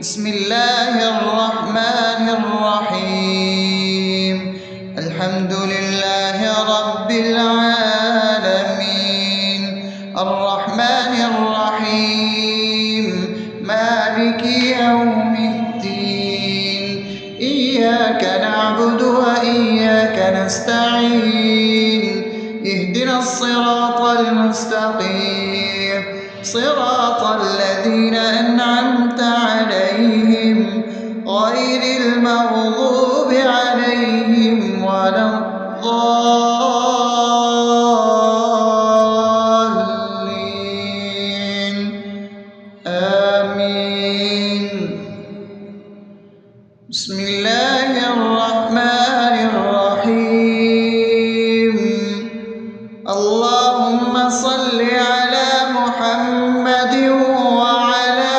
بسم الله الرحمن الرحيم. الحمد لله رب العالمين، الرحمن الرحيم، مالك يوم الدين. إياك نعبد وإياك نستعين، اهدنا الصراط المستقيم، صراط الذين أنعمت عليهم غير المغضوب عليهم ولا الضالين. آمين. بسم الله الرحمن الرحيم. اللهم صل على محمد وعلى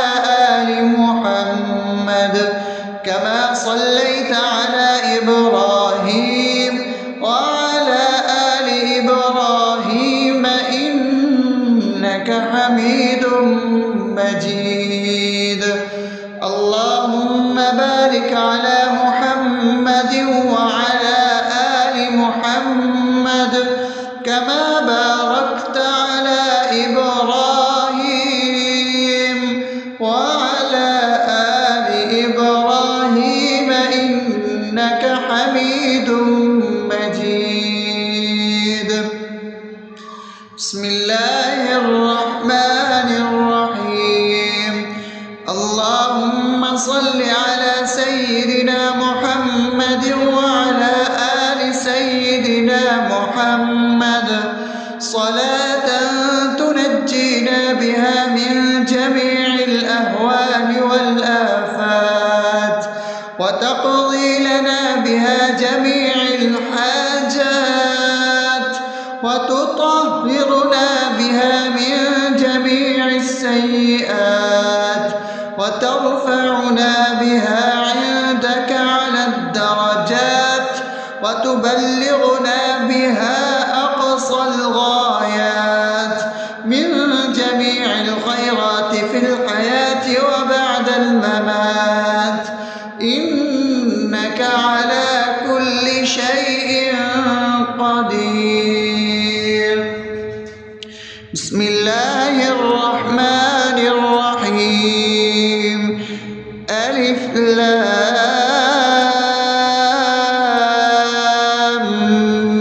آل محمد كما صليت على إبراهيم وعلى آل إبراهيم إنك حميد مجيد. اللهم بارك على محمد وعلى آل محمد كما باركت على إبراهيم وعلى آل إبراهيم إنك حميد مجيد. بسم الله الرحمن الرحيم. اللهم صل على سيدنا محمد وعلى آل سيدنا محمد صلاة تنجينا بها من جميع الأهوال والآفات، وتقضي لنا بها جميع الحاجات، وتطهرنا بها من جميع السيئات، وترفعنا بها عندك على الدرجات، وتبلغنا بها أقصى الغايات من جميع الخيرات في الحياة وبعد الممات، إنك على كل شيء قدير. بسم الله الرحمن الرحيم. ألف لام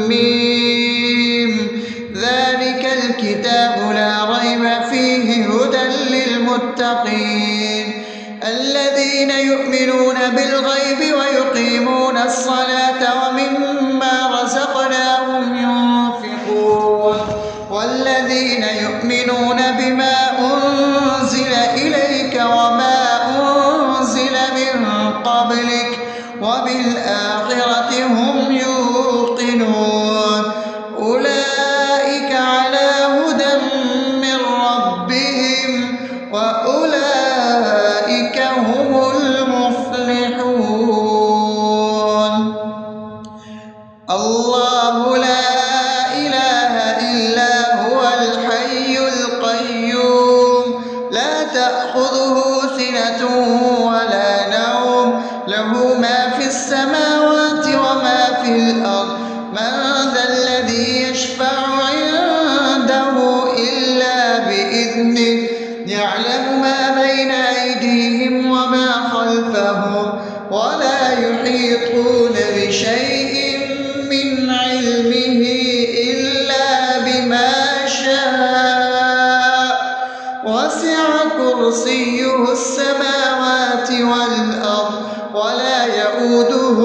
ميم. ذلك الكتاب لا ريب فيه هدى للمتقين الذين يؤمنون بالغيب ويقيمون الصلاة ومما رزقناهم ينفقون والذين يؤمنون بما أنزل إليك وما أنزل من قبلك وبالآخرة هم يوقنون أولئك على هدى من ربهم وأولئك هم المفلحون. الله لا إله إلا هو الحي القيوم لا تأخذه سنة ولا نوم له ما في السماوات وما في الأرض. من ذا الذي يشفع عنده إلا بإذنه يعلم ما بين أيديهم وما خلفهم ولا يحيطون بشيء من علمه إلا بما شاء وسع كرسيه السماوات والأرض ولا يؤوده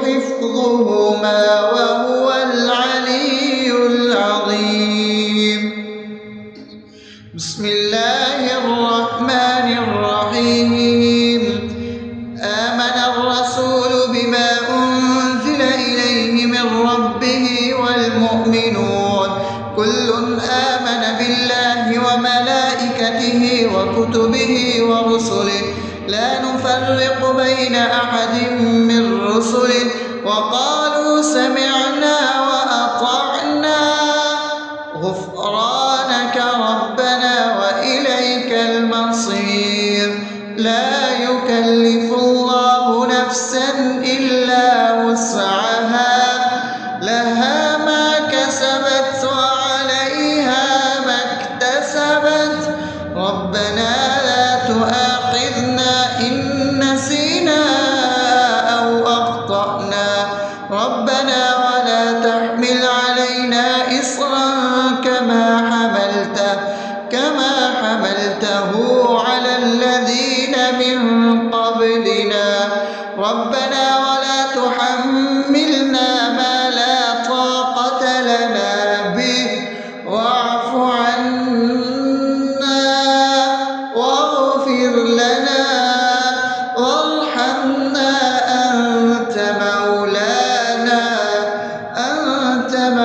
حفظهما وهو العلي العظيم. بسم الله الرحمن الرحيم. آمن الرسول بما أنزل إليه من ربه والمؤمنون كل آمن بالله وملائكته وكتبه ورسله لا نفرق بين أحد من رسله وقالوا سمعنا وأطعنا غفرانك ربنا وإليك المصير. لا يكلف يكلف الله نفسا إلا وسعها لها ما كسبت وعليها ما اكتسبت ربنا لا تؤاخذنا إن نسينا أو أخطأنا ربنا ولا تحمل علينا إصرا كما حملته على الذين من قبلنا ربنا ولا تحملنا ما لا طاقة لنا به واعف عنا واغفر لنا وارحمنا أنت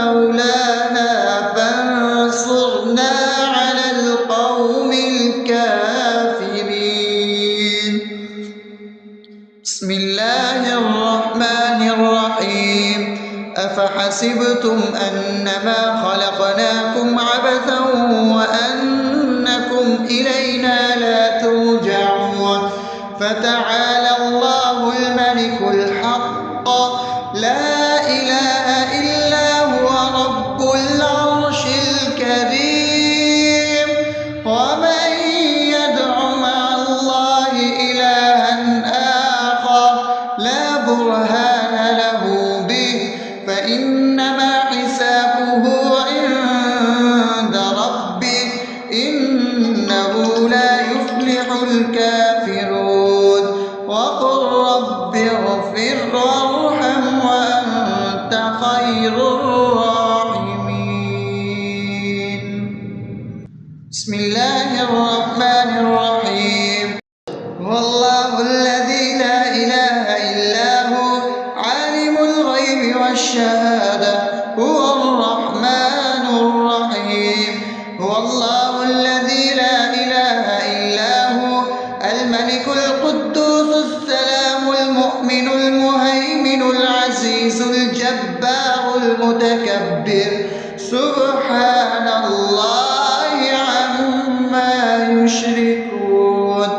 مولانا فانصرنا على القوم الكافرين. بسم الله الرحمن الرحيم أفحسبتم أنما خلقناكم عبثا وأنكم إلينا لا ترجعون فتعالى الله الملك الحق لا إله إلا هو رب العرش الكريم ومن يدع مع الله إلها آخر لا برهان له به فإنما حسابه عند ربه إنه لا يفلح الكافرون وقل رب اغفر وارحم وأنت خير الراحمين. بسم الله الرحمن الرحيم هو الله الذي لا إله إلا هو عالم الغيب والشهادة هو الرحمن الرحيم هو الله الذي لا إله إلا هو الملك القدوس السلام المؤمن المهيمن العزيز الجبار المتكبر سبحان الله عما يشركون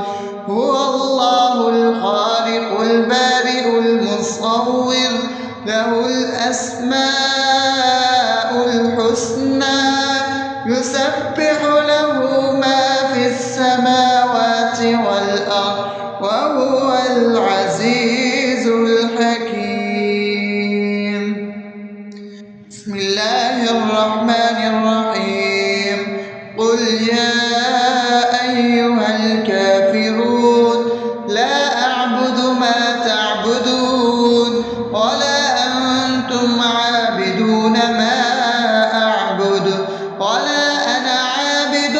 هو الله الخالق البارئ المصور له الأسماء الحسنى يسبح له ما في السماوات والأرض وهو العزيز الحكيم. بسم الله الرحمن الرحيم قل يا أيها الكافرون لا أعبد ما تعبدون ولا أنتم عابدون ما أعبد ولا أنا عابد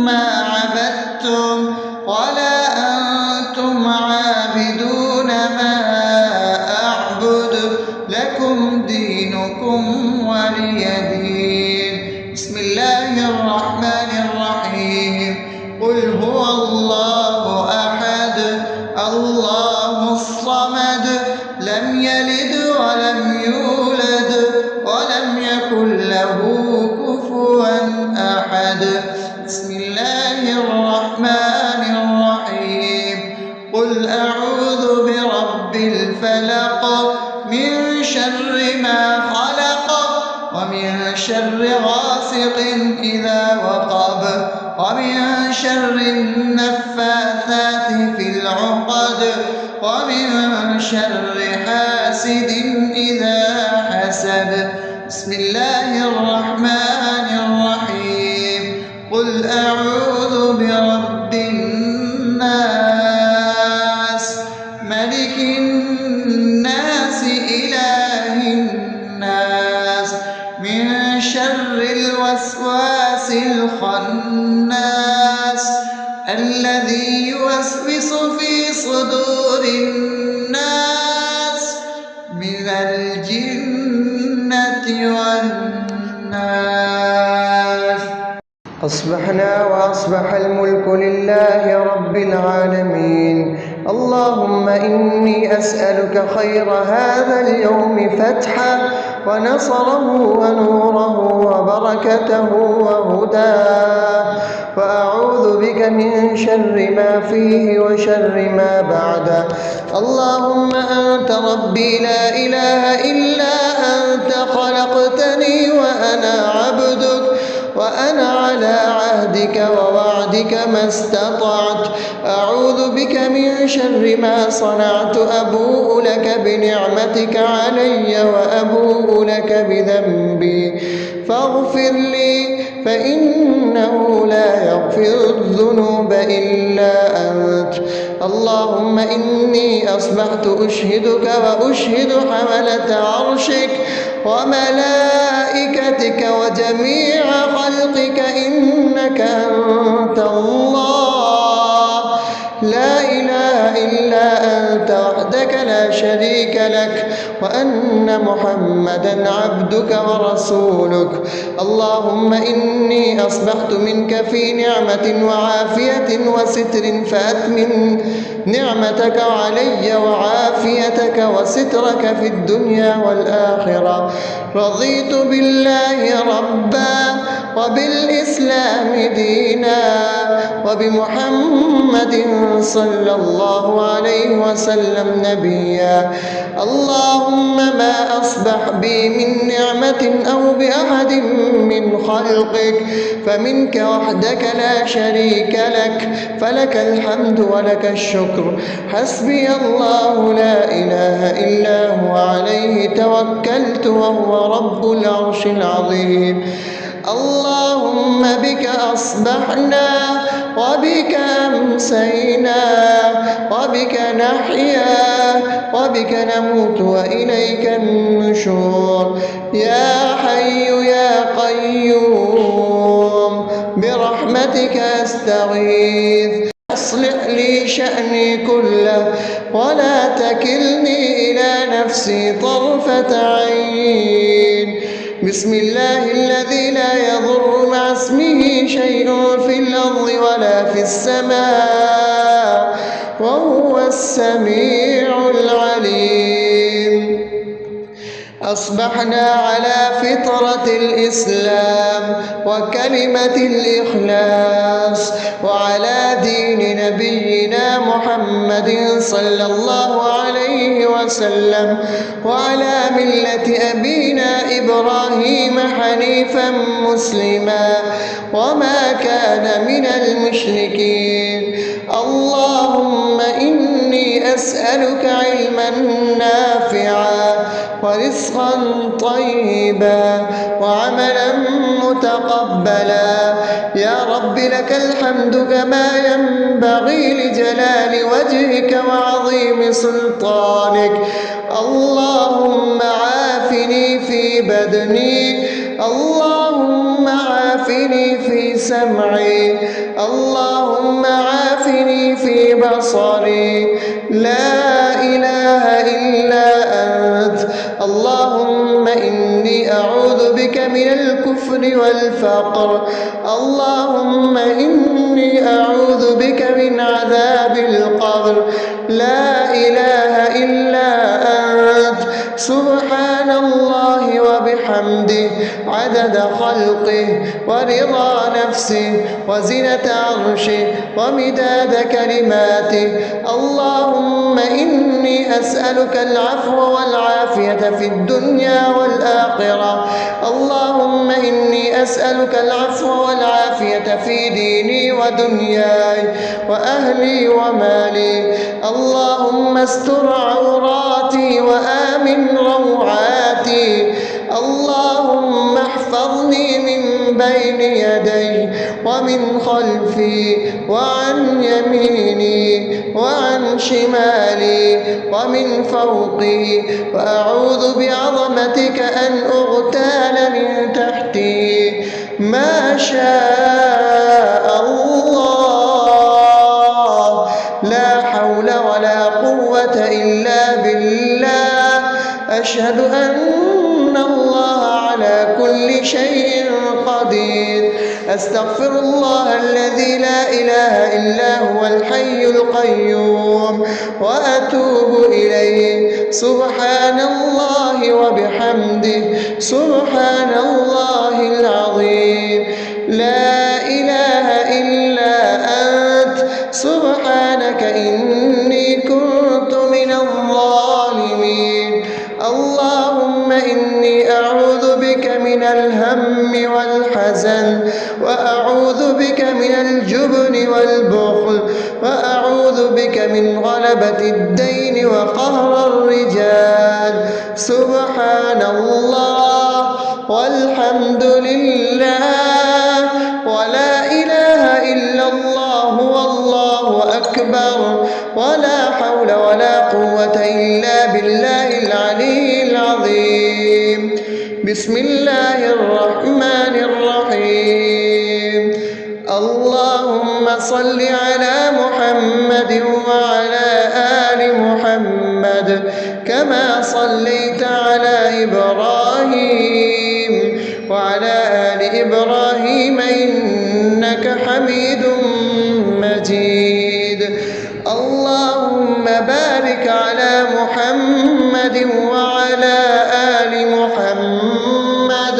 ما عبدتم ولا أنتم عابدون ما أعبد لكم دينكم ولي دين. بسم الله الرحمن الرحيم قل هو الله أحد الله الصمد لم يلد ولم يولد ولم يكن له كفوا أحد. بسم الله الرحمن الرحيم قل أعوذ برب الفلق من شر ما خلق ومن شر غاسق إذا وقب ومن شر النفاثات في العقد ومن شر حاسد إذا حسد. بسم الله الرحمن الرحيم قل أعوذ برب الناس ملك الناس إله الناس من شر الوسواس الخناس الذي يوسوس في صدور الناس من الجنة والناس. أصبحنا وأصبح الملك لله رب العالمين اللهم إني أسألك خير هذا اليوم فتحه ونصره ونوره وبركته وهداه، وأعوذ بك من شر ما فيه وشر ما بعده. اللهم أنت ربي لا إله إلا أنت، خلقتني وأنا عبدك، وأنا على عهدك ووعدك ما استطعت. أعوذ بك من شر ما صنعت، أبوء لك بنعمتك علي وأبوء لك بذنبي، فاغفر لي فإنه لا يغفر الذنوب إلا أنت. اللهم إني أصبحت أشهدك وأشهد حملة عرشك وملائكتك وجميع خلقك إنك أنت الله، لا إله إلا أنت وحدك لا شريك لك، وأن محمدا عبدك ورسولك. اللهم إني أصبحت منك في نعمة وعافية وستر، فأتمم نعمتك علي وعافيتك وسترك في الدنيا والآخرة. رضيت بالله ربا وبالإسلام دينا وبمحمد صلى الله عليه وسلم نبيا. اللهم ما أصبح بي من نعمة أو بأحد من خلقك فمنك وحدك لا شريك لك، فلك الحمد ولك الشكر. حسبي الله لا إله إلا هو، عليه توكلت وهو رب العرش العظيم. اللهم بك أصبحنا وبك أمسينا وبك نحيا وبك نموت وإليك النشور. يا حي يا قيوم برحمتك أستغيث، أصلح لي شأني كله ولا تكلني إلى نفسي طرفة عين. بسم الله الذي لا يضر مع اسمه شيء في الأرض ولا في السماء وهو السميع العليم. أصبحنا على فطرة الإسلام وكلمة الإخلاص وعلى دين نبينا محمد صلى الله عليه وسلم وعلى ملة أبينا إبراهيم حنيفا مسلما وما كان من المشركين. اللهم إني أسألك علما نافعا ورزقا طيبا وعملا متقبلا. يا رب لك الحمد كما ينبغي لجلال وجهك وعظيم سلطانك. اللهم عافني في بدني، اللهم عافني في سمعي، اللهم عافني في بصري. لا إله إلا أنت. اللهم إني أعوذ بك من الكفر والفقر. اللهم إني أعوذ بك من عذاب القبر. لا إله إلا أنت. سبحان الله وبحمده عدد خلقه ورضا نفسه وزنة عرشه ومداد كلماته. اللهم إني أسألك العفو والعافية في الدنيا والآخرة. اللهم إني أسألك العفو والعافية في ديني ودنياي وأهلي ومالي. اللهم استر عوراتي وآمن روعاتي. اللهم احفظني من بين يدي ومن خلفي وعن يميني وعن شمالي ومن فوقي، وأعوذ بعظمتك أن أغتال من تحتي. ما شاء الله، لا حول ولا قوة إلا بالله. أشهد أن الله على على كل شيء قدير. أستغفر الله الذي لا إله إلا هو الحي القيوم وأتوب إليه. سبحان الله وبحمده سبحان الله العظيم. لا إله إلا أنت سبحانك إني كنت من الظالمين. اللهم إني أعوذ بك من الهم والحزن، وأعوذ بك من الجبن والبخل، وأعوذ بك من غلبة الدين وقهر الرجال. سبحان الله والحمد لله ولا إله إلا الله والله أكبر ولا حول ولا قوة إلا بالله العلي العظيم. بسم الله الرحمن الرحيم. اللهم صل على محمد وعلى آل محمد كما صليت على إبراهيم وعلى آل إبراهيم إنك حميد مجيد. اللهم بارك على محمد وعلى آل محمد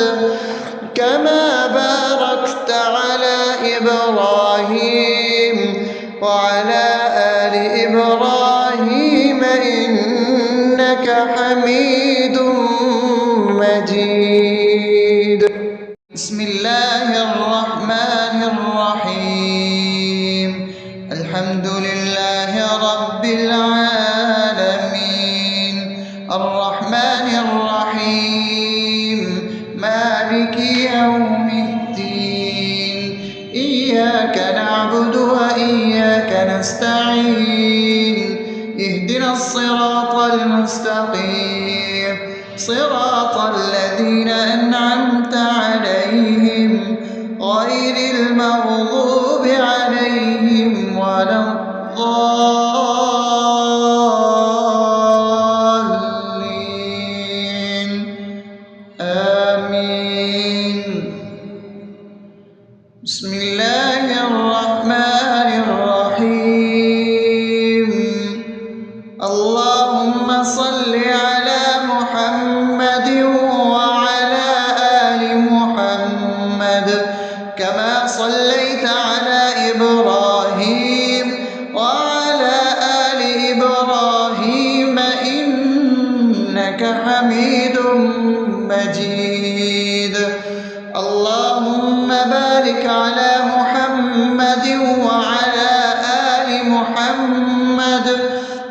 كما باركت على إبراهيم وعلى آل إبراهيم إنك حميد مجيد. بسم الله الرحمن الرحيم. الحمد لله رب العالمين الرحمن الرحيم مالك يوم الدين. إياك نعبد وإياك نستعين. اهدنا الصراط المستقيم صراط الذين أنعمت عليهم غير المغضوب عليهم ولا الضالين. آمين. بسم الله الرحمن الرحيم. اللهم صل على محمد وعلى آل محمد كما صليت على إبراهيم وعلى آل إبراهيم إنك حميد مجيد. اللهم بارك على محمد وعلى آل محمد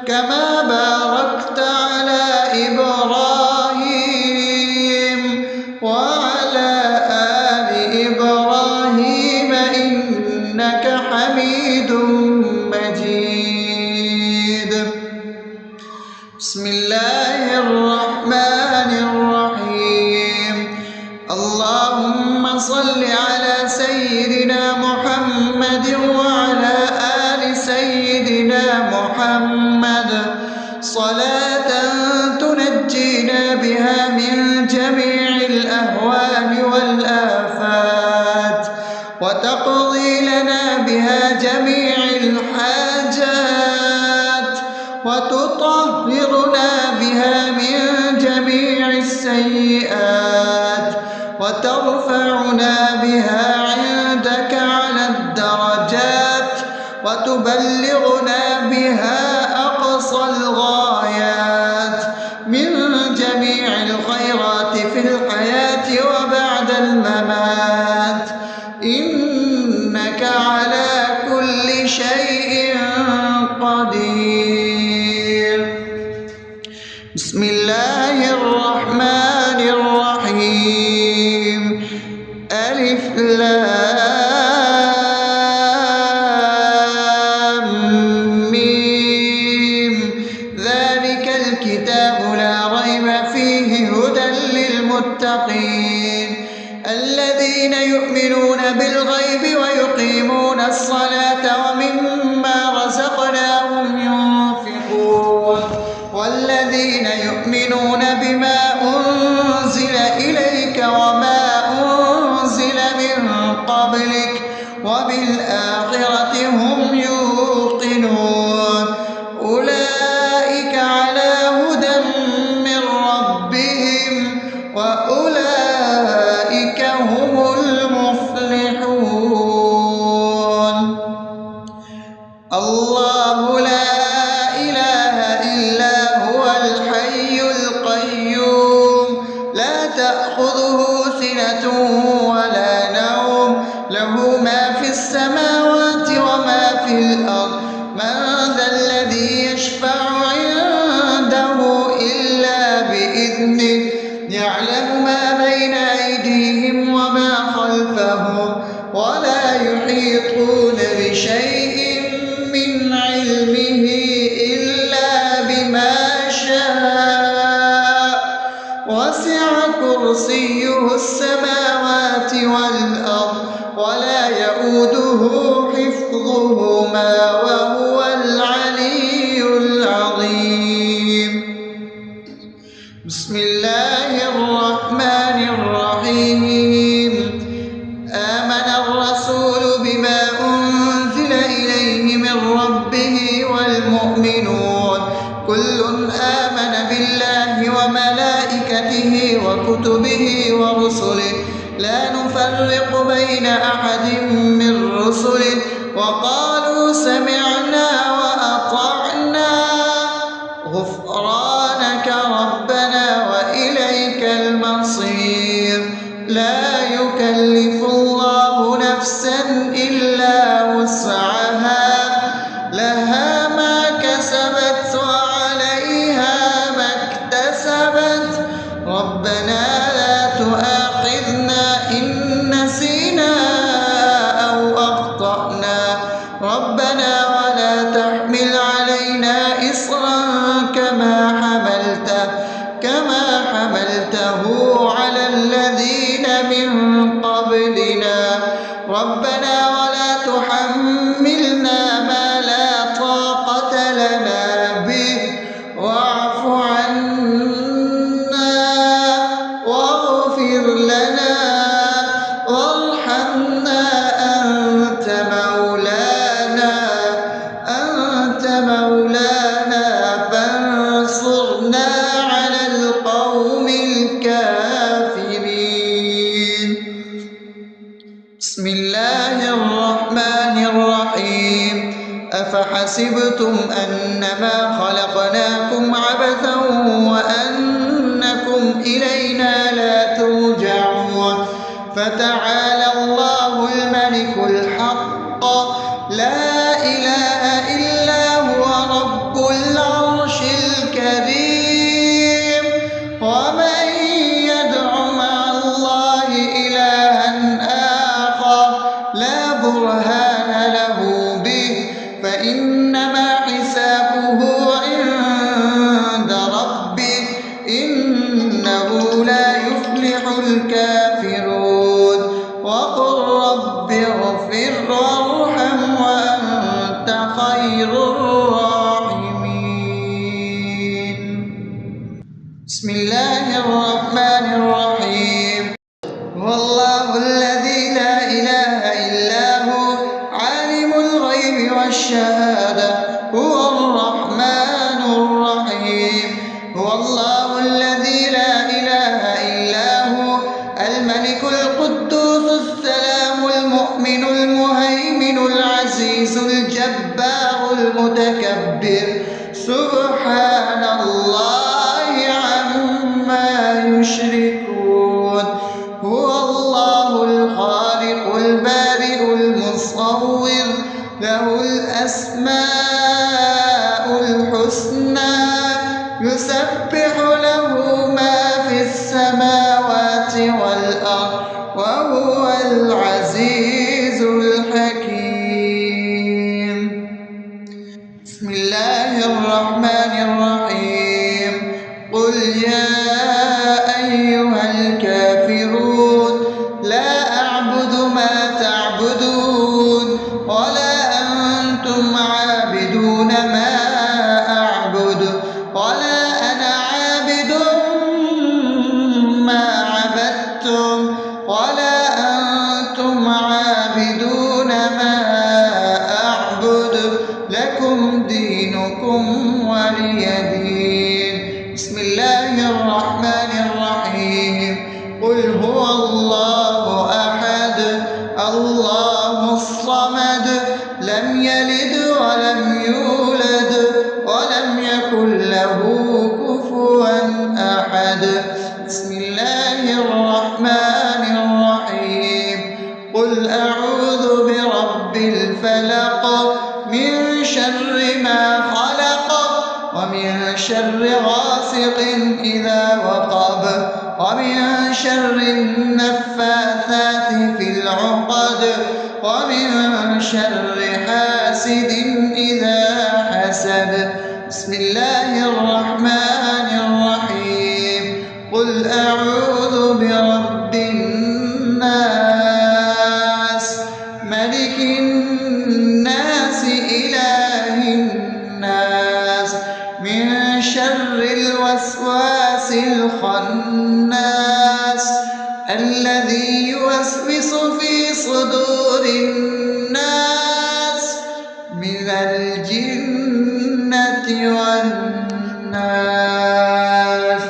كما باركت على إبراهيم وعلى آل إبراهيم إنك حميد مجيد. بسم الله الرحمن الرحيم. اللهم صل على سيدنا محمد وعلى آل سيدنا محمد صلاة تنجينا بها من جميع الأهوال والآفات وتقضي لنا بها جميع الحاجات وتطهرنا بها من جميع السيئات وترفعنا بها عندك على الدرجات وتبلغنا بها أقصى الغايات من جميع الخيرات في الحياة وبعد الممات إنك على كل شيء قدير. بسم الله الرحمن الرحيم. ألف لام ميم. ذلك الكتاب لا ريب فيه هدى للمتقين الذين يؤمنون بالغيب ويقيمون الصلاة ومما رزقناهم ينفقون والذين يؤمنون بإذنه يعلم ما بين أيديهم وما خلفهم ولا يحيطون بشيء من علمه إلا بما شاء وسع كرسيه السماوات والأرض ولا يئوده حفظهما وهو العلي العظيم. بسم الله الرحمن الرحيم. آمن الرسول بما أنزل إليه من ربه والمؤمنون كل آمن بالله وملائكته وكتبه ورسله لا نفرق بين أحد من رسله وقالوا سمعنا وأطعنا غفرانك ربنا وإليك المصير. لا يكلف الله نفسا إلا وسعها لها ما كسبت وعليها ما اكتسبت ربنا لا تؤاخذنا إن نسينا أو أخطأنا ربنا ولا تحمل علينا إصرا كما حملته على الذين من قبلنا ربنا ولا تحملنا ما لا طاقة لنا به واعف عنا واغفر لنا وارحمنا أنت مولانا فانصرنا على القوم الكافرين. بسم الله الرحمن الرحيم. أفحسبتم أنما خلقناكم عبثا وأنكم إلينا لا ترجعون فتعالى الله الملك الحق لا إله إلا هو رب العرش الكريم. ومن يدع مع الله إلها آخر لا برهان له به فإنما حسابه عند ربه إنه لا يفلح الكافرون. وقل رب اغفر وارحم وأنت خير الراحمين. بسم الله الرحمن الرحيم. هو الله الذي لا إله إلا هو عالم الغيب والشهادة هو الرحمن الرحيم. هو الله الذي لا إله إلا هو الملك القدوس السلام المؤمن المهيمن العزيز الجبار المتكبر سبحان الله عما يشركون. هو الله الخالق البارئ المصور له الأسماء الحسنى يسبح له ما في السماوات والأرض وهو العزيز الحكيم. بسم الله الرحمن الرحيم. قل يا أيها الكافرون لا أعبد ما تعبدون ولا أنتم عابدون ما أعبد ولا أنا عابد ما عبدتم ولا أنتم عابدون ما أعبد لكم دينكم ولي دين. بسم الله الرحمن الرحيم. قل هو الله أحد الله الصمد لم يلد ولم يولد ولم يكن له كفوا أحد. بسم الله الرحمن الرحيم. قل أعوذ برب الفلق من شر ما خلق ومن شر غاسق إذا وقب شر النفاثات في العقد ومن شر حاسد إذا حسد. بسم الله الرحمن الرحيم. قل أعوذ برب الناس ملك الناس إله الناس من شر الوسواس الخناس الذي يوسوس في صدور الناس من الجنة والناس.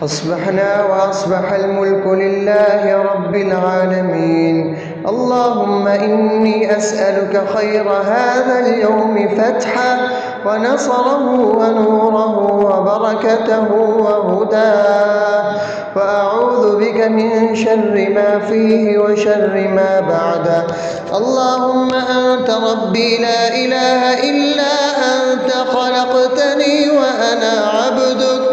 أصبحنا وأصبح الملك لله رب العالمين. اللهم إني أسألك خير هذا اليوم فتحه ونصره ونوره وبركته وهداه، وأعوذ بك من شر ما فيه وشر ما بعده. اللهم أنت ربي لا إله إلا أنت، خلقتني وأنا عبدك،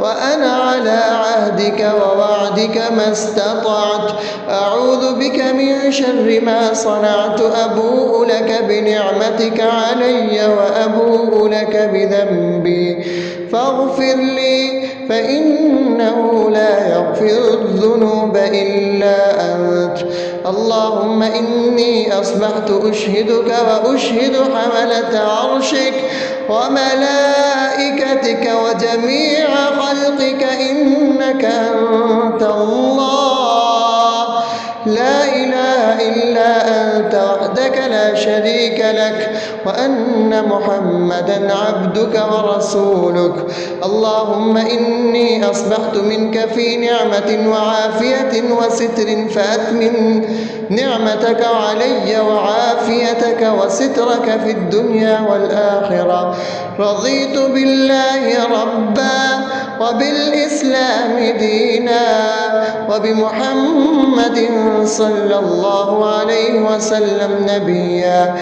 وأنا على عهدك ووعدك ما استطعت. أعوذ بك من شر ما صنعت. أبوء لك بنعمتك علي وأبوء لك بذنبي فاغفر لي، فإنه لا يغفر الذنوب إلا أنت. اللهم إني أصبحت أشهدك وأشهد حملة عرشك وملائكتك وجميع خلقك إنك أنت الله لا إله إلا أنت وحدك لا شريك لك، وأن محمدا عبدك ورسولك. اللهم إني أصبحت منك في نعمة وعافية وستر، فأتمم نعمتك علي وعافيتك وسترك في الدنيا والآخرة. رضيت بالله ربا وبالإسلام دينا وبمحمد صلى الله عليه وسلم نبيا.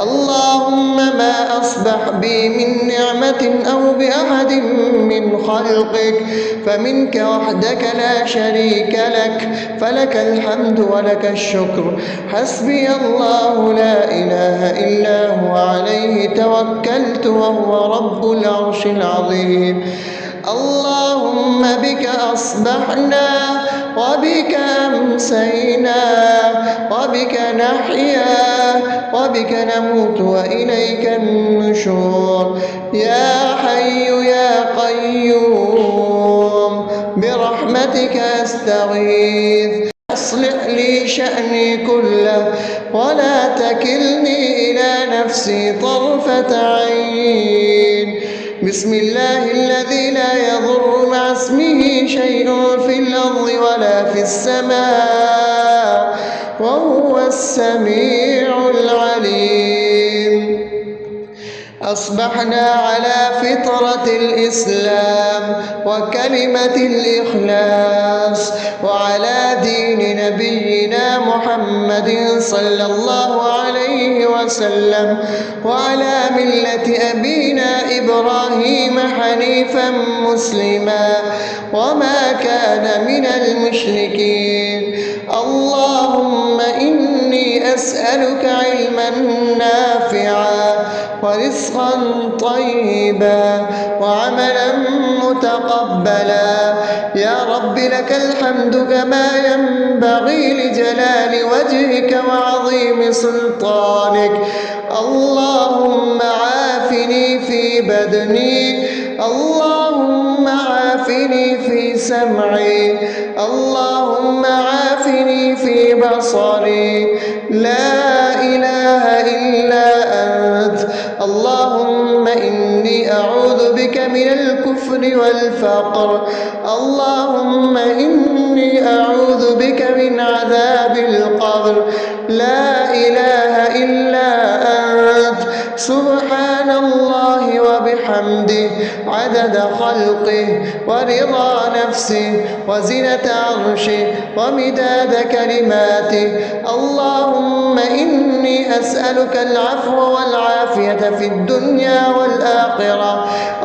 اللهم ما أصبح بي من نعمة أو بأحد من خلقك فمنك وحدك لا شريك لك، فلك الحمد ولك الشكر. حسبي الله لا إله إلا هو عليه توكلت وهو رب العرش العظيم. اللهم بك أصبحنا وبك أمسينا وبك نحيا وبك نموت وإليك النشور. يا حي يا قيوم برحمتك أستغيث، أصلح لي شأني كله ولا تكلني إلى نفسي طرفة عين. بسم الله الذي لا يضر مع اسمه شيء في الأرض ولا في السماء وهو السميع العليم. أصبحنا على فطرة الإسلام وكلمة الإخلاص وعلى دين نبينا محمد صلى الله عليه وسلم وعلى ملة أبينا إبراهيم حنيفا مسلما وما كان من المشركين. اللهم إني أسألك علما نافعا ورزقا طيبا وعملا متقبلا. يا رب لك الحمد كما ينبغي لجلال وجهك وعظيم سلطانك. اللهم عافني في بدني، اللهم عافني في سمعي، اللهم عافني في بصري. لا إله إلا أنت. اللهم إني أعوذ بك من الكفر والفقر. اللهم إني أعوذ بك من عذاب القبر. لا إله إلا أنت. سبحان الله وبحمده عدد خلقه ورضا نفسه وزنة عرشه ومداد كلماته. اللهم إني أسألك العفو والعافية في الدنيا والآخرة.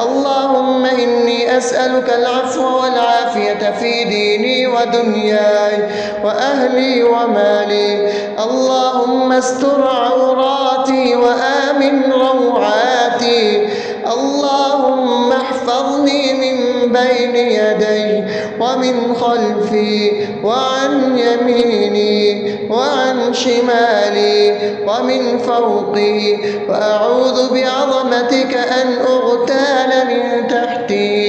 اللهم إني إني أسألك العفو والعافية في ديني ودنياي وأهلي ومالي. اللهم استر عوراتي وآمن روعاتي. اللهم احفظني من بين يدي ومن خلفي وعن يميني وعن شمالي ومن فوقي، وأعوذ بعظمتك أن أغتال من تحتي.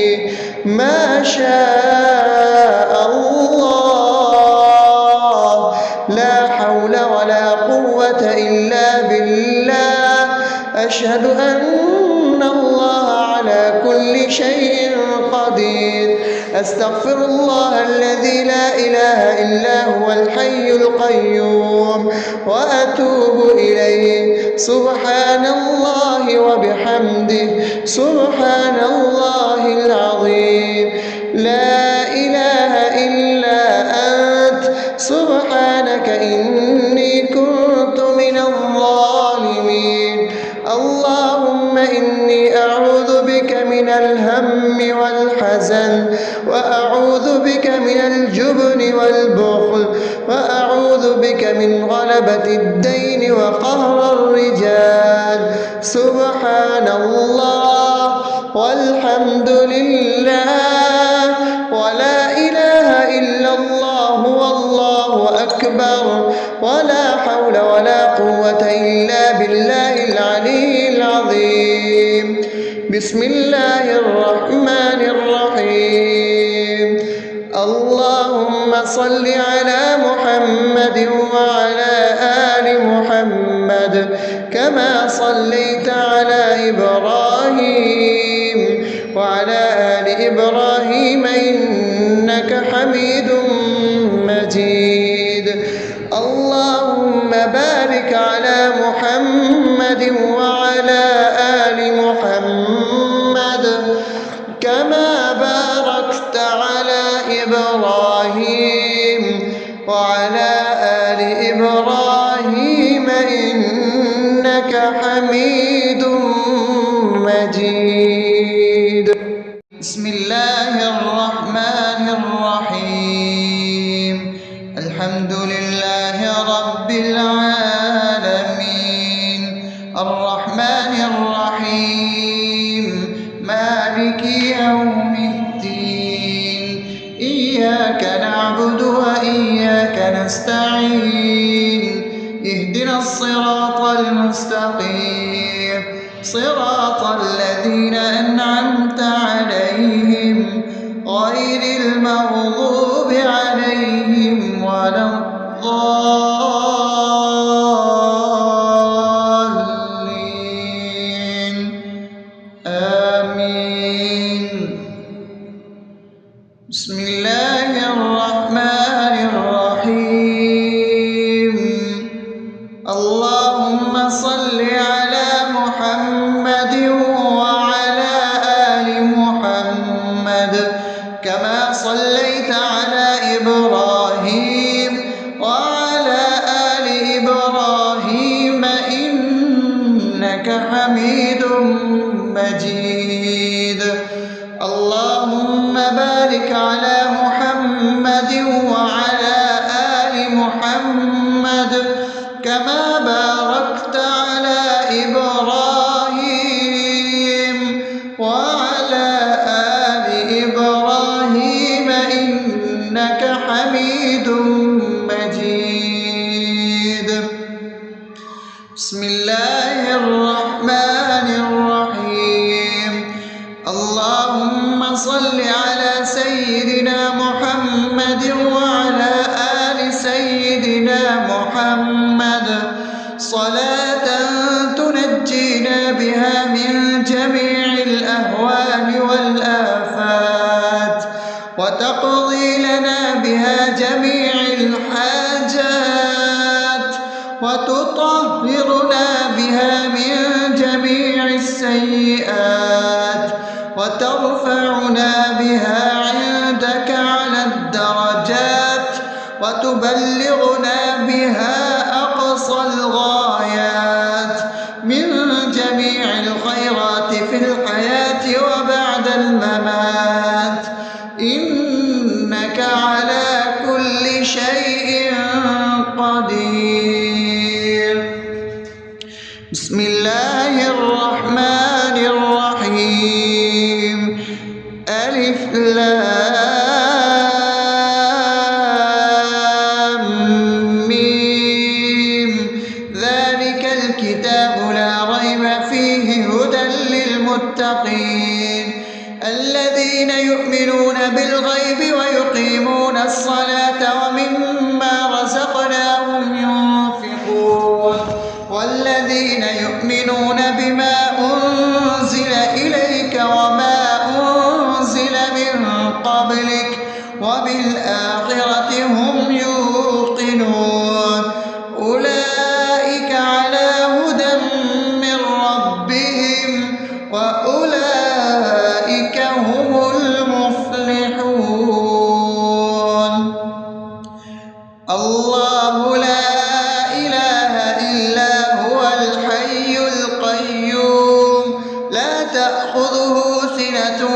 ما شاء الله، لا حول ولا قوة إلا بالله. أشهد أن الله على كل شيء قدير. أستغفر الله الذي لا إله إلا هو الحي القيوم وأتوب إليه. سبحان الله وبحمده، سبحان الله العظيم. لا إله إلا أنت، سبحانك إني كنت من الظالمين. اللهم إني أعوذ بك من الهم والحزن، وأعوذ بك من الجبن والبخل، وأعوذ بك من غلبة الدين وقهر الرجال. سبحان الله والحمد لله ولا إله إلا الله والله أكبر، ولا حول ولا قوة إلا بالله العلي العظيم. بسم الله الرحمن الرحيم. اللهم صل على محمد وعلى آل محمد كما صليت على إبراهيم وعلى آل إبراهيم إنك حميد مجيد. اللهم بارك على محمد وعلى آل محمد كما باركت على إبراهيم وعلى آل إبراهيم إنك حميد مجيد. بسم الله الرحمن الرحيم. الحمد لله رب العالمين، الرحمن الرحيم، مالك يوم الدين. إياك نعبد وإياك نستعين. اهدنا الصراط المستقيم، صراط الذين أنعمت عليهم غير المغضوب عليهم ولا الضالين. آمين. بسم الله الرحمن الرحيم. اللهم صل على محمد وعلى آل محمد كما صليت على إبراهيم وعلى آل إبراهيم إنك حميد مجيد. اللهم بارك على محمد وعلى آل محمد كما باركت على إبراهيم وعلى آل إبراهيم إنك حميد مجيد. بسم الله الرحمن الرحيم. اللهم صل على سيدنا محمد وعلى آل سيدنا محمد صلاة تنجينا بها من جميع الأهوال والآفات، وتقضي لنا بها جميع الحاجات، وتطهرنا بها من جميع السيئات، وترفعنا بها عندك على الدرجات، وتبلغنا بها أقصى الغايات من جميع الخيرات في الحياة وبعد الممات. لام ميم ذلك الكتاب لا ريب فيه هدى للمتقين الذين يؤمنون بالغيب ويقيمون الصلاة ومما رزقناهم ينفقون والذين يؤمنون بما أنزل إليك وما أنزل من قبلك وبالآخرة هم يوقنون أولئك على هدى من ربهم وأولئك هم المفلحون الله لا إله إلا هو الحي القيوم لا تأخذه سنة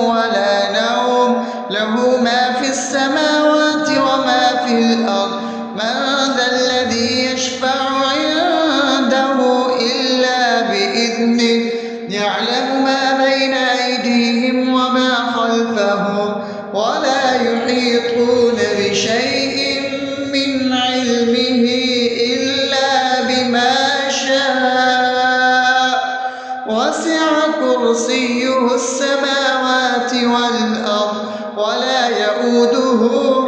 ولا نوم له ما في السماوات وما في الأرض من ذا الذي يشفع عنده إلا بإذنه يعلم ما بين أيديهم وما خلفهم ولا يحيطون بشيء من علمه إلا بما شاء وسع كرسيه السماوات والأرض ولا يؤوده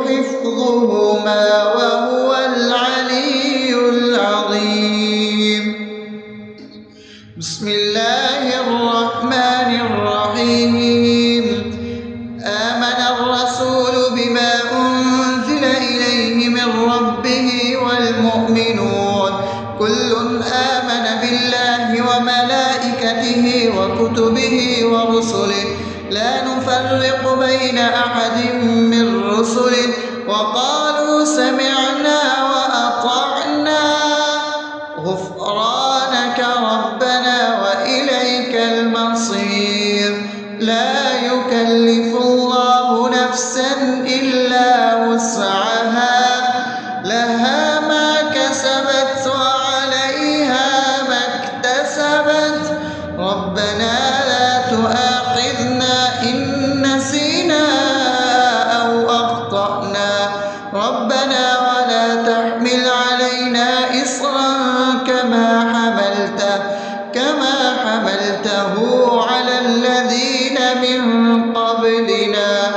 حفظهما وهو العلي العظيم بسم الله الرحمن الرحيم آمن الرسول بما أنزل إليه من ربه والمؤمنون كل آمن بالله وملائكته وكتبه ورسله لا نفرق بين أحد من رسله وقالوا سمعنا وأطعنا غفرانك ربنا وإليك المصير لا يكلف الله نفسا إلا وسعها لها ما كسبت وعليها ما اكتسبت ربنا لا تؤاخذنا إن نسينا أو أخطأنا ربنا ولا تحمل علينا إصرا كما حملته على الذين من قبلنا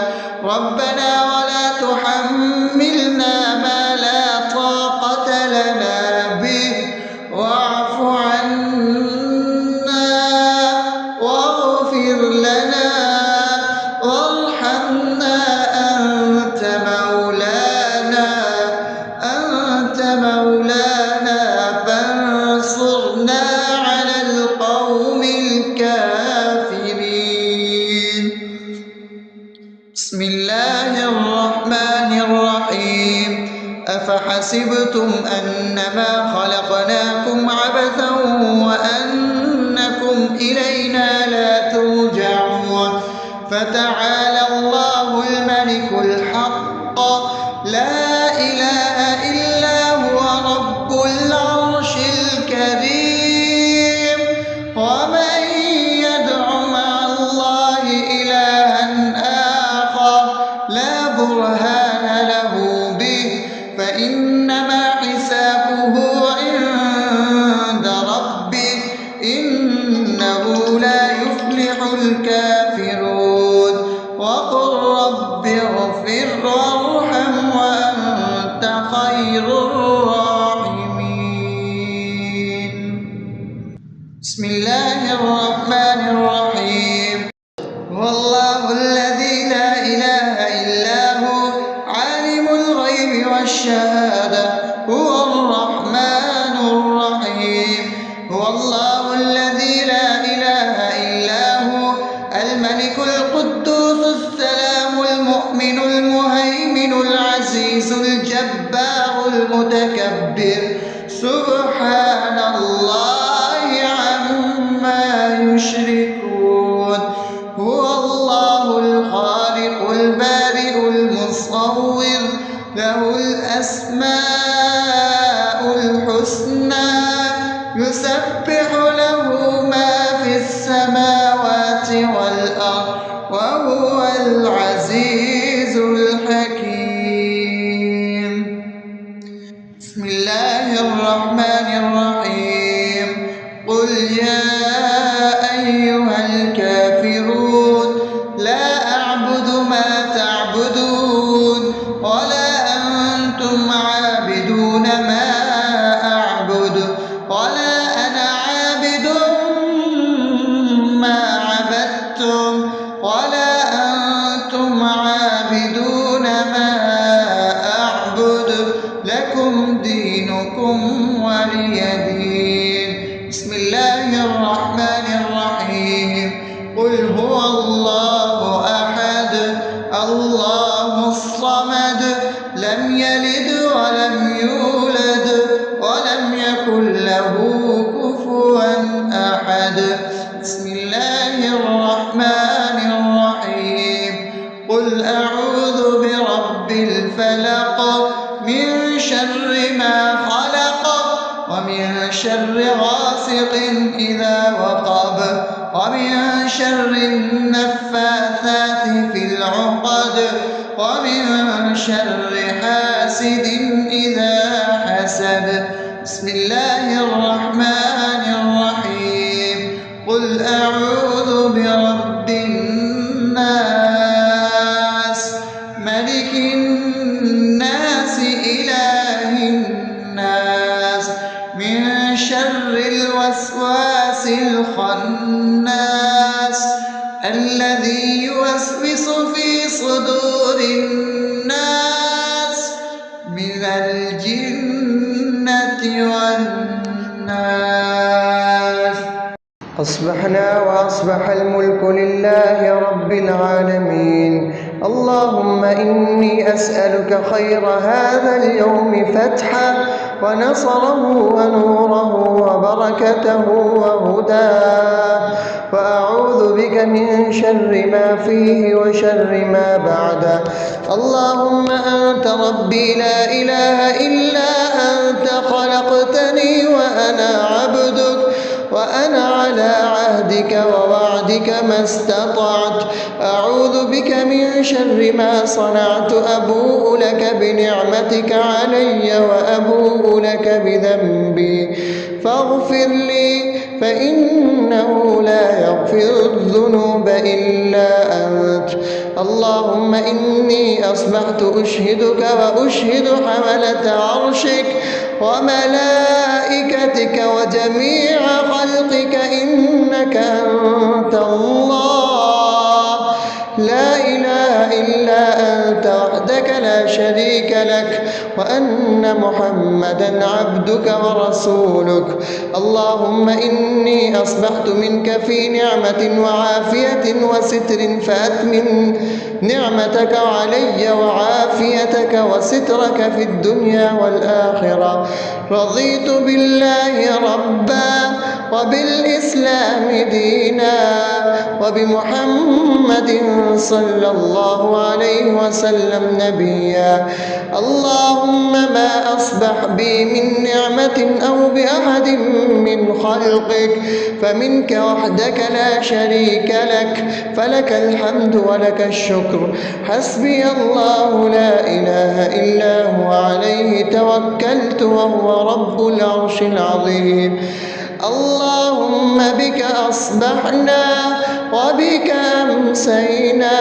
ربنا ولا تحملنا ما لا طاقة لنا به واعف عنا واغفر لنا وارحمنا أنت مولانا فانصرنا على القوم الكافرين بسم الله الرحمن الرحيم أفحسبتم أنما خلقناكم عبثا وأنكم إلينا لا ترجعون فتعالى الله الملك الحق لا إله إلا هو رب العرش الكريم ومن يدع مع الله إلها آخر لا برهان له به فإنما حسابه عند ربه إنه لا يفلح الكافرون وقل رب اغفر وارحم وأنت خير الراحمين بسم الله الرحمن الرحيم هو الله الذي لا إله إلا هو عالم الغيب والشهادة هو الرحمن الرحيم هو الله الذي لا إله إلا هو الملك القدوس السلام المؤمن المهيمن العزيز الجبار المتكبر سبحان الله عما يشركون هو الله الخالق البارئ المصور له الأسماء الحسنى يسبح له ما في السماوات والأرض وهو العزيز الحكيم. بسم الله الرحمن الرحيم. قل يا أيها الكافرون لا أعبد ما تعبدون ولا أنتم عابدون ما أعبد ولا أنا عابد ما عبدتم ولا أنتم عابدون ما أعبد لكم دينكم ولي دين. بسم الله الرحمن الرحيم. قل هو الله أحد الله الصمد لم يلد ولم يولد ولم يكن له كفوا أحد. بسم الله الرحمن الرحيم. قل أعوذ برب الفلق من شر ما خلق ومن شر غاسق إذا وقب ومن شر النفاثات في العقد ومن شر حاسد إذا حسد. بسم الله الرحمن الرحيم. قل أعوذ برب الناس ملك الناس إله الناس من شر الوسواس الخناس الذي يوسوس في صدور الناس من الجنة والناس. أصبحنا وأصبح الملك لله رب العالمين. اللهم إني أسألك خير هذا اليوم فتحه ونصره ونوره وبركته وهداه، وأعوذ بك من شر ما فيه وشر ما بعده. اللهم أنت ربي لا إله إلا أنت خلقتني وأنا عبدك وأنا على عهدك ووعدك ما استطعت. أعوذ بك من شر ما صنعت. أبوء لك بنعمتك علي وأبوء لك بذنبي فاغفر لي فإنه لا يغفر الذنوب إلا أنت. اللهم إني أصبحت أشهدك وأشهد حملة عرشك وملائكتك وجميع خلقك إنك أنت الله لا إله إلا أنت وحدك لا شريك لك وأن محمدا عبدك ورسولك. اللهم إني أصبحت منك في نعمة وعافية وستر فأتمم نعمتك علي وعافيتك وسترك في الدنيا والآخرة. رضيت بالله ربا وبالإسلام دينا وبمحمد صلى الله عليه وسلم نبيا. اللهم ما أصبح بي من نعمة أو بأحد من خلقك فمنك وحدك لا شريك لك فلك الحمد ولك الشكر. حسبي الله لا إله إلا هو عليه توكلت وهو رب العرش العظيم. اللهم بك أصبحنا وبك أمسينا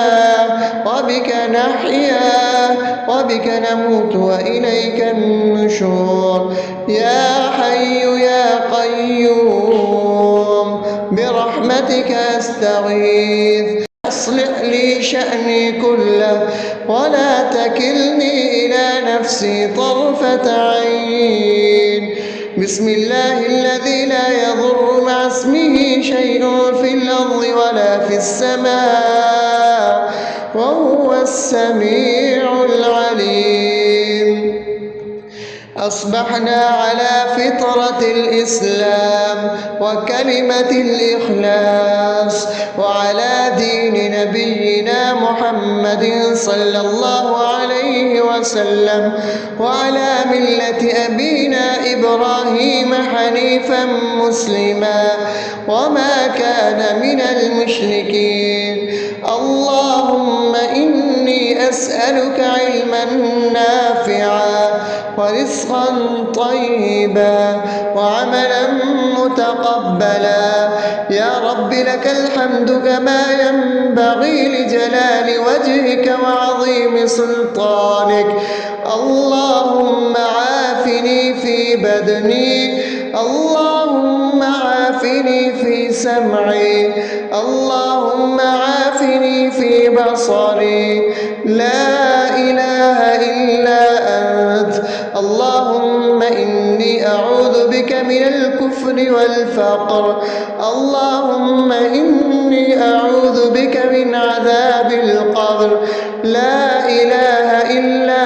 وبك نحيا وبك نموت وإليك النشور. يا حي يا قيوم برحمتك أستغيث. أصلح لي شأني كله ولا تكلني إلى نفسي طرفة عين. بسم الله الذي لا يضر مع اسمه شيء في الأرض ولا في السماء وهو السميع العليم. أصبحنا على فطرة الإسلام وكلمة الإخلاص وعلى دين نبينا محمد صلى الله عليه وسلم وعلى ملة أبينا إبراهيم حنيفا مسلما وما كان من المشركين. اللهم أسألك علما نافعا ورزقا طيبا وعملا متقبلا. يا رب لك الحمد كما ينبغي لجلال وجهك وعظيم سلطانك. اللهم عافني في بدني، اللهم عافني في سمعي، اللهم عافني في بصري. لا إله إلا أنت. اللهم إني أعوذ بك من الكفر والفقر، اللهم إني أعوذ بك من عذاب القبر. لا إله إلا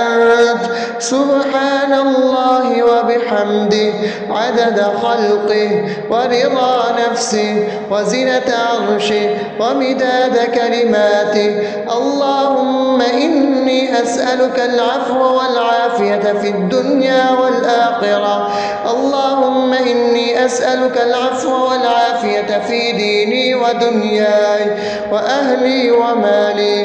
أنت. سبحان الله وبحمده عدد خلقه ورضا نفسه وزنة عرشه ومداد كلماته. اللهم إني أسألك العفو والعافية في الدنيا والآخرة. اللهم إني أسألك العفو والعافية في ديني ودنياي وأهلي ومالي.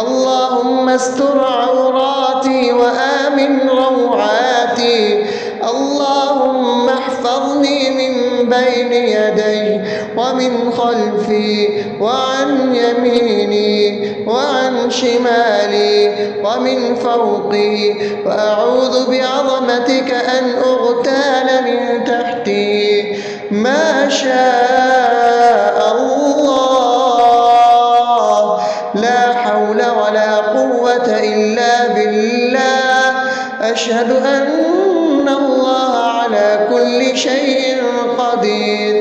اللهم استر عوراتي وآمن روعاتي. اللهم احفظني من بين يدي ومن خلفي وعن يميني وعن شمالي ومن فوقي، وأعوذ بعظمتك أن أغتال من تحتي. ما شاء الله، لا حول ولا قوة إلا بالله. أشهد أن الله على كل شيء قدير.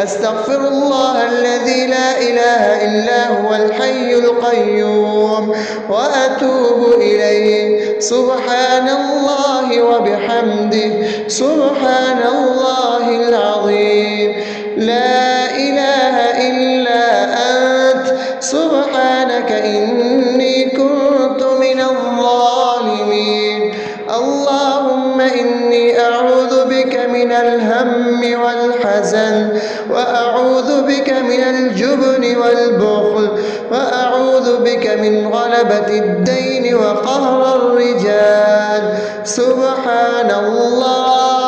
أستغفر الله الذي لا إله إلا هو الحي القيوم وأتوب إليه. سبحان الله وبحمده سبحان الله العظيم. لا إله إلا أنت. سبحانك إني كنت من الظالمين. اللهم إني أعوذ بك من الهم والحزن، وأعوذ بك من الجبن والبخل، وأعوذ بك من غلبة الدين وقهر الرجال. سبحان الله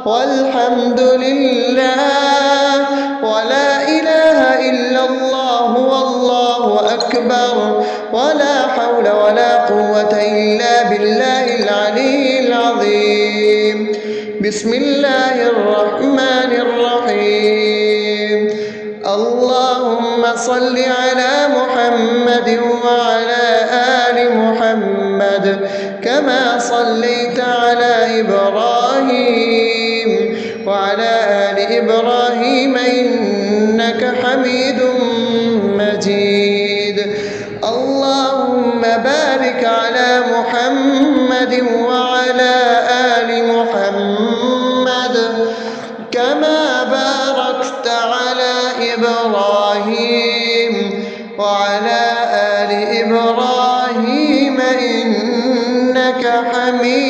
والحمد لله ولا إله إلا الله والله أكبر، ولا حول ولا قوة إلا بالله العلي العظيم. بسم الله الرحمن الرحيم. اللهم صل على محمد وعلى آل محمد كما صليت على إبراهيم وعلى آل إبراهيم إنك حميد مجيد. اللهم بارك على محمد وعلى آل محمد كما باركت على إبراهيم وعلى آل إبراهيم إنك حميد